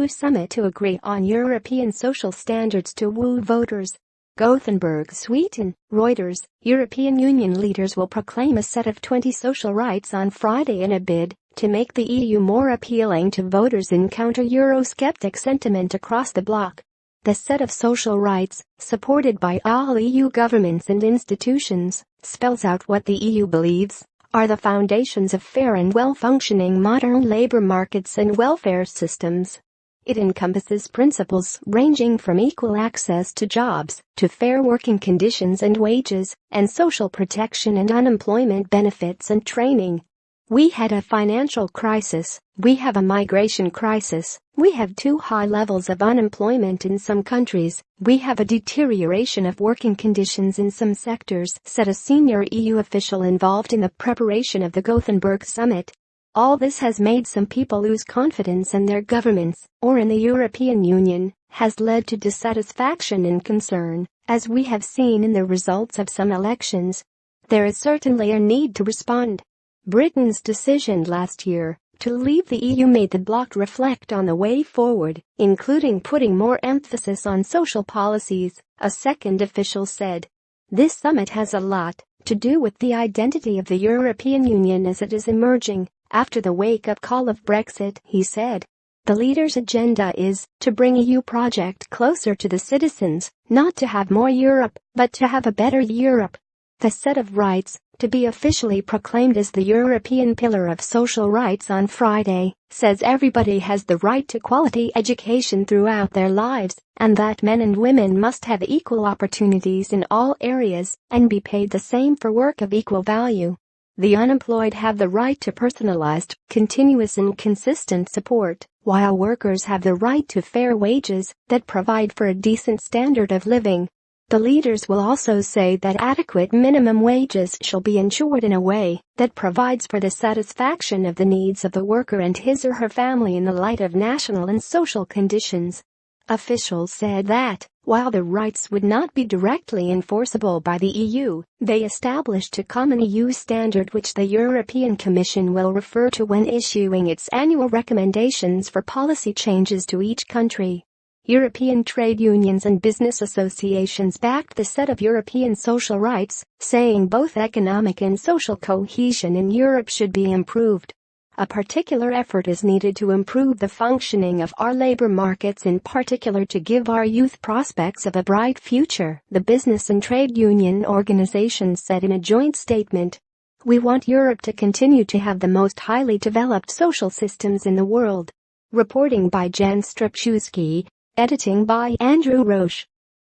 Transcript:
EU summit to agree on European social standards to woo voters. Gothenburg, Sweden. Reuters. European Union leaders will proclaim a set of 20 social rights on Friday in a bid to make the EU more appealing to voters and counter Eurosceptic sentiment across the bloc. The set of social rights, supported by all EU governments and institutions, spells out what the EU believes are the foundations of fair and well-functioning modern labor markets and welfare systems. It encompasses principles ranging from equal access to jobs, to fair working conditions and wages, and social protection and unemployment benefits and training. We had a financial crisis, we have a migration crisis, we have too high levels of unemployment in some countries, we have a deterioration of working conditions in some sectors, said a senior EU official involved in the preparation of the Gothenburg summit. All this has made some people lose confidence in their governments, or in the European Union, has led to dissatisfaction and concern, as we have seen in the results of some elections. There is certainly a need to respond. Britain's decision last year to leave the EU made the bloc reflect on the way forward, including putting more emphasis on social policies, a second official said. This summit has a lot to do with the identity of the European Union as it is emerging after the wake-up call of Brexit, he said. The leaders' agenda is to bring EU project closer to the citizens, not to have more Europe, but to have a better Europe. The set of rights, to be officially proclaimed as the European Pillar of Social Rights on Friday, says everybody has the right to quality education throughout their lives, and that men and women must have equal opportunities in all areas and be paid the same for work of equal value. The unemployed have the right to personalized, continuous and consistent support, while workers have the right to fair wages that provide for a decent standard of living. The leaders will also say that adequate minimum wages shall be ensured in a way that provides for the satisfaction of the needs of the worker and his or her family in the light of national and social conditions. Officials said that, while the rights would not be directly enforceable by the EU, they established a common EU standard which the European Commission will refer to when issuing its annual recommendations for policy changes to each country. European trade unions and business associations backed the set of European social rights, saying both economic and social cohesion in Europe should be improved. A particular effort is needed to improve the functioning of our labor markets, in particular to give our youth prospects of a bright future, the business and trade union organizations said in a joint statement. We want Europe to continue to have the most highly developed social systems in the world. Reporting by Jan Stropczewski. Editing by Andrew Roche.